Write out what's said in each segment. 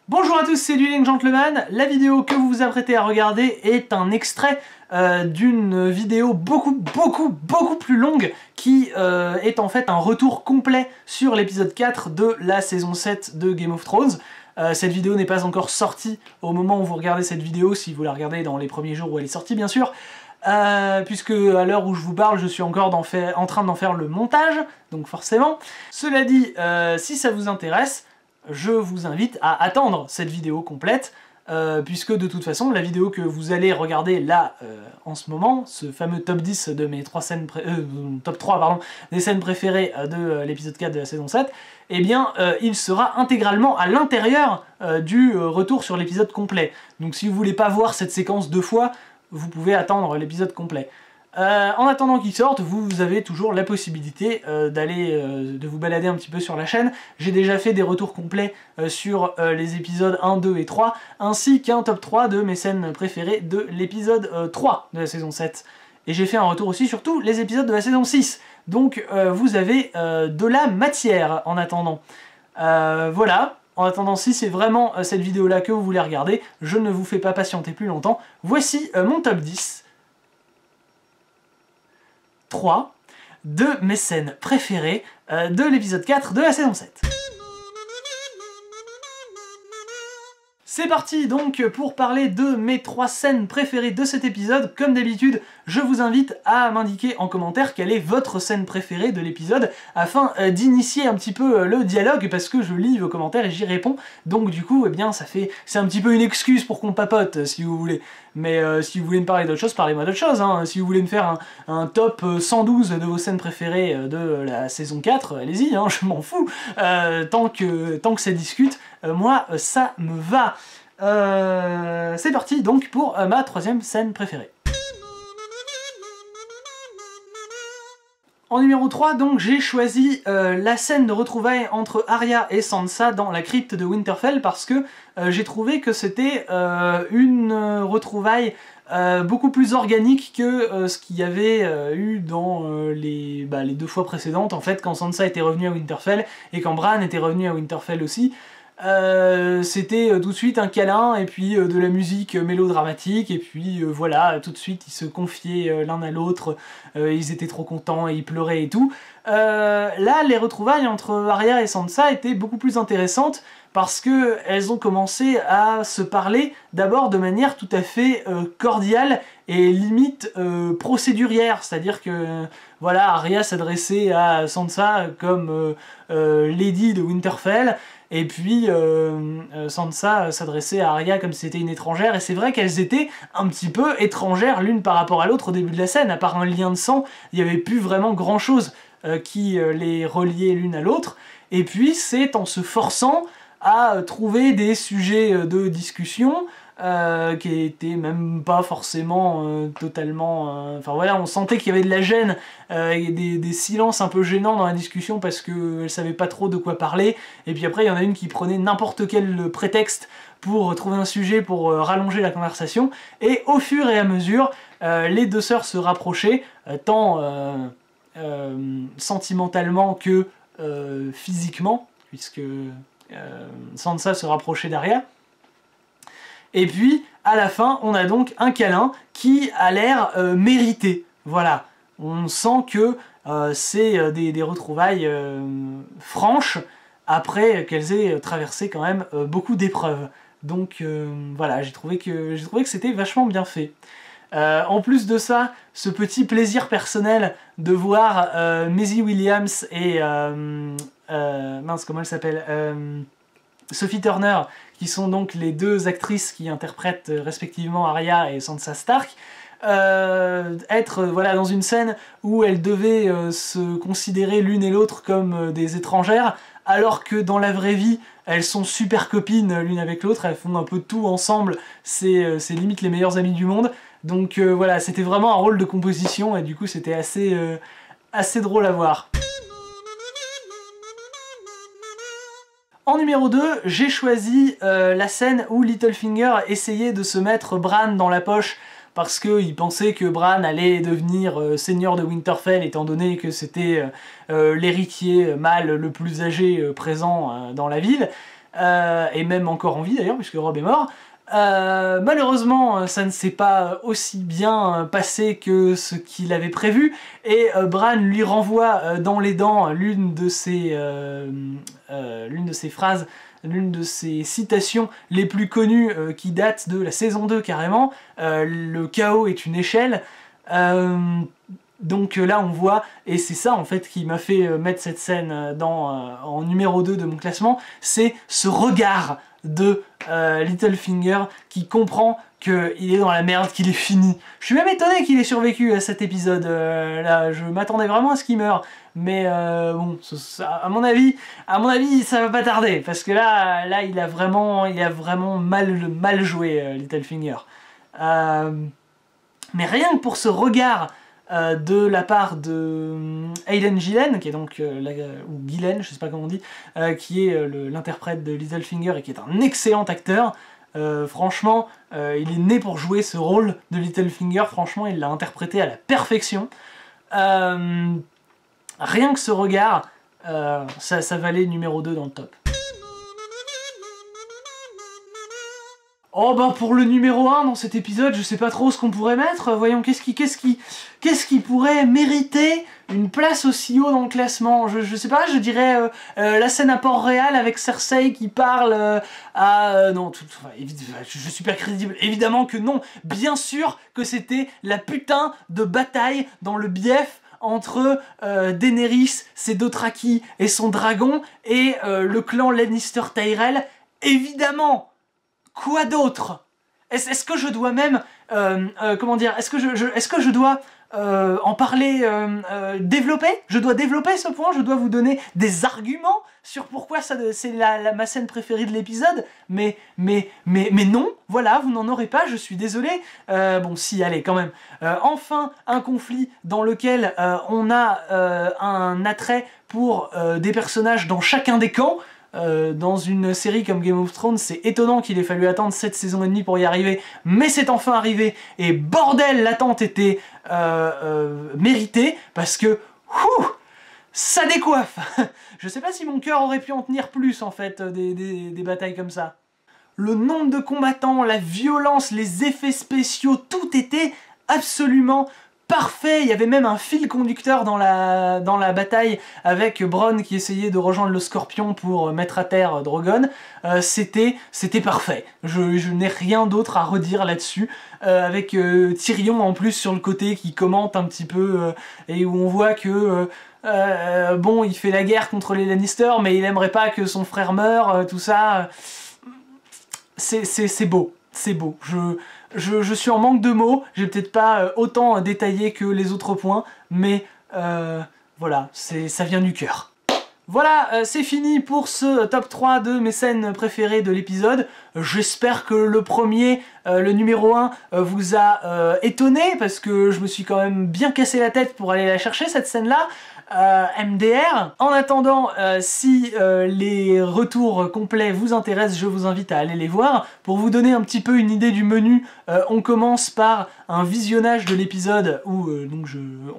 Bonjour à tous, c'est Dueling Gentleman. La vidéo que vous vous apprêtez à regarder est un extrait d'une vidéo beaucoup plus longue qui est en fait un retour complet sur l'épisode 4 de la saison 7 de Game of Thrones. Cette vidéo n'est pas encore sortie au moment où vous regardez cette vidéo, si vous la regardez dans les premiers jours où elle est sortie bien sûr, puisque à l'heure où je vous parle, je suis encore en train d'en faire le montage, donc forcément. Cela dit, si ça vous intéresse, je vous invite à attendre cette vidéo complète, puisque de toute façon, la vidéo que vous allez regarder là, en ce moment, ce fameux top 10 de mes top 3 pardon, des scènes préférées de l'épisode 4 de la saison 7, eh bien, il sera intégralement à l'intérieur du retour sur l'épisode complet. Donc si vous voulez pas voir cette séquence deux fois, vous pouvez attendre l'épisode complet. En attendant qu'il sorte, vous avez toujours la possibilité de vous balader un petit peu sur la chaîne. J'ai déjà fait des retours complets sur les épisodes 1, 2 et 3, ainsi qu'un top 3 de mes scènes préférées de l'épisode 3 de la saison 7. Et j'ai fait un retour aussi sur tous les épisodes de la saison 6. Donc vous avez de la matière en attendant. Voilà. En attendant, si c'est vraiment cette vidéo-là que vous voulez regarder, je ne vous fais pas patienter plus longtemps. Voici mon top 10. 3 de mes scènes préférées de l'épisode 4 de la saison 7. C'est parti donc pour parler de mes 3 scènes préférées de cet épisode. Comme d'habitude, je vous invite à m'indiquer en commentaire quelle est votre scène préférée de l'épisode afin d'initier un petit peu le dialogue, parce que je lis vos commentaires et j'y réponds. Donc du coup, eh bien, c'est un petit peu une excuse pour qu'on papote, si vous voulez. Mais si vous voulez me parler d'autre chose, parlez-moi d'autre chose. Hein. Si vous voulez me faire un top 112 de vos scènes préférées de la saison 4, allez-y, hein, je m'en fous. Tant que ça discute, moi, ça me va. C'est parti donc pour ma 3e scène préférée. En numéro 3, donc, j'ai choisi la scène de retrouvailles entre Arya et Sansa dans la crypte de Winterfell parce que j'ai trouvé que c'était une retrouvaille beaucoup plus organique que ce qu'il y avait eu dans les 2 fois précédentes, en fait, quand Sansa était revenue à Winterfell et quand Bran était revenu à Winterfell aussi. C'était tout de suite un câlin et puis de la musique mélodramatique et puis voilà, tout de suite ils se confiaient l'un à l'autre, ils étaient trop contents et ils pleuraient et tout. Là, les retrouvailles entre Arya et Sansa étaient beaucoup plus intéressantes parce que elles ont commencé à se parler d'abord de manière tout à fait cordiale et limite procédurière, c'est-à-dire que voilà, Arya s'adressait à Sansa comme Lady de Winterfell, et puis Sansa s'adressait à Arya comme si c'était une étrangère, et c'est vrai qu'elles étaient un petit peu étrangères l'une par rapport à l'autre au début de la scène. À part un lien de sang, il n'y avait plus vraiment grand chose qui les reliait l'une à l'autre, et puis c'est en se forçant à trouver des sujets de discussion qui étaient même pas forcément totalement... Enfin voilà, on sentait qu'il y avait de la gêne et des silences un peu gênants dans la discussion parce qu'elle savait pas trop de quoi parler, et puis après il y en a une qui prenait n'importe quel prétexte pour trouver un sujet pour rallonger la conversation, et au fur et à mesure, les deux sœurs se rapprochaient, tant sentimentalement que physiquement, puisque Sansa se rapprochait d'Arya. Et puis, à la fin, on a donc un câlin qui a l'air mérité. Voilà, on sent que c'est des retrouvailles franches, après qu'elles aient traversé quand même beaucoup d'épreuves. Donc voilà, j'ai trouvé que c'était vachement bien fait. En plus de ça, ce petit plaisir personnel de voir Maisie Williams et... mince, comment elle s'appelle, Sophie Turner, qui sont donc les 2 actrices qui interprètent respectivement Arya et Sansa Stark, être voilà, dans une scène où elles devaient se considérer l'une et l'autre comme des étrangères, alors que dans la vraie vie, elles sont super copines l'une avec l'autre, elles font un peu tout ensemble, c'est limite les meilleures amies du monde. Donc voilà, c'était vraiment un rôle de composition, et du coup c'était assez drôle à voir. En numéro 2, j'ai choisi la scène où Littlefinger essayait de se mettre Bran dans la poche parce qu'il pensait que Bran allait devenir seigneur de Winterfell, étant donné que c'était l'héritier mâle le plus âgé présent dans la ville. et même encore en vie d'ailleurs, puisque Rob est mort. Malheureusement, ça ne s'est pas aussi bien passé que ce qu'il avait prévu, et Bran lui renvoie dans les dents l'une de ses phrases, l'une de ses citations les plus connues qui date de la saison 2 carrément, le chaos est une échelle. Donc là on voit, et c'est ça en fait qui m'a fait mettre cette scène en numéro 2 de mon classement, c'est ce regard de Littlefinger qui comprend qu'il est dans la merde, qu'il est fini. Je suis même étonné qu'il ait survécu à cet épisode là, je m'attendais vraiment à ce qu'il meure, mais bon, à mon avis ça va pas tarder, parce que là il a vraiment mal joué Littlefinger. Mais rien que pour ce regard de la part de Aidan Gillen, qui est donc, ou Gillen, je sais pas comment on dit, qui est l'interprète de Littlefinger et qui est un excellent acteur. Franchement, il est né pour jouer ce rôle de Littlefinger, franchement il l'a interprété à la perfection. Rien que ce regard, ça valait numéro 2 dans le top. Oh bah pour le numéro 1 dans cet épisode, je sais pas trop ce qu'on pourrait mettre. Voyons, qu'est-ce qui pourrait mériter une place aussi haut dans le classement? Je sais pas, je dirais la scène à Port-Réal avec Cersei qui parle à... non, je suis pas crédible, évidemment que non. Bien sûr que c'était la putain de bataille dans le bief entre Daenerys, ses Dothraki et son dragon, et le clan Lannister-Tyrell, évidemment. Quoi d'autre? Est-ce que je dois même... comment dire? Est-ce que je dois en parler, développer? Je dois développer ce point? Je dois vous donner des arguments sur pourquoi c'est ma scène préférée de l'épisode? Mais non, voilà, vous n'en aurez pas, je suis désolé. Bon, si, allez, quand même. Enfin, un conflit dans lequel on a un attrait pour des personnages dans chacun des camps. Dans une série comme Game of Thrones, c'est étonnant qu'il ait fallu attendre 7 saisons et demie pour y arriver, mais c'est enfin arrivé, et bordel, l'attente était méritée, parce que, ça décoiffe. Je sais pas si mon cœur aurait pu en tenir plus, en fait, des batailles comme ça. Le nombre de combattants, la violence, les effets spéciaux, tout était absolument parfait. Il y avait même un fil conducteur dans la bataille avec Bronn qui essayait de rejoindre le Scorpion pour mettre à terre Drogon. C'était parfait. Je n'ai rien d'autre à redire là-dessus. Avec Tyrion en plus sur le côté qui commente un petit peu et où on voit que bon, il fait la guerre contre les Lannister, mais il aimerait pas que son frère meure, tout ça. C'est beau. C'est beau. Je suis en manque de mots, j'ai peut-être pas autant détaillé que les autres points, mais voilà, ça vient du cœur. Voilà, c'est fini pour ce top 3 de mes scènes préférées de l'épisode. J'espère que le premier, le numéro 1, vous a étonné, parce que je me suis quand même bien cassé la tête pour aller la chercher, cette scène-là. MDR. En attendant, si les retours complets vous intéressent, je vous invite à aller les voir. Pour vous donner un petit peu une idée du menu, on commence par un visionnage de l'épisode où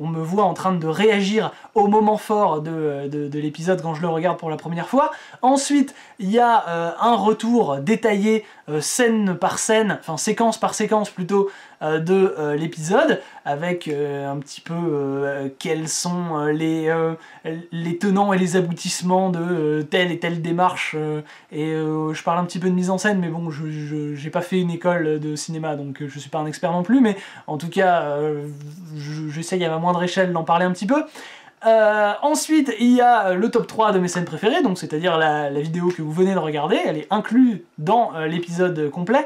on me voit en train de réagir au moment fort de l'épisode quand je le regarde pour la première fois. Ensuite, il y a un retour détaillé scène par scène, enfin séquence par séquence plutôt, de l'épisode, avec un petit peu quels sont les tenants et les aboutissements de telle et telle démarche, et je parle un petit peu de mise en scène, mais bon, j'ai pas fait une école de cinéma, donc je suis pas un expert non plus, mais en tout cas, j'essaye à ma moindre échelle d'en parler un petit peu. Ensuite, il y a le top 3 de mes scènes préférées, donc c'est-à-dire la vidéo que vous venez de regarder, elle est inclue dans l'épisode complet.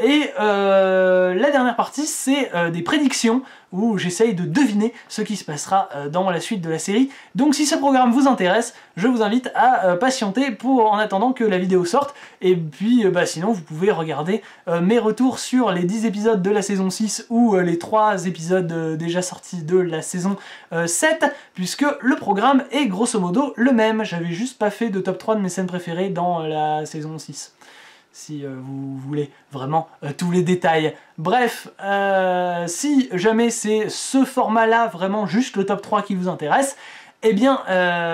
Et la dernière partie, c'est des prédictions, où j'essaye de deviner ce qui se passera dans la suite de la série. Donc si ce programme vous intéresse, je vous invite à patienter en attendant que la vidéo sorte. Et puis sinon, vous pouvez regarder mes retours sur les 10 épisodes de la saison 6 ou les 3 épisodes déjà sortis de la saison 7, puisque le programme est grosso modo le même. J'avais juste pas fait de top 3 de mes scènes préférées dans la saison 6. Si vous voulez vraiment tous les détails. Bref, si jamais c'est ce format-là, vraiment juste le top 3 qui vous intéresse, eh bien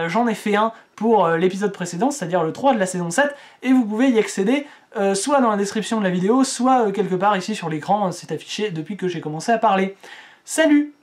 j'en ai fait un pour l'épisode précédent, c'est-à-dire le 3 de la saison 7, et vous pouvez y accéder soit dans la description de la vidéo, soit quelque part ici sur l'écran, c'est affiché depuis que j'ai commencé à parler. Salut!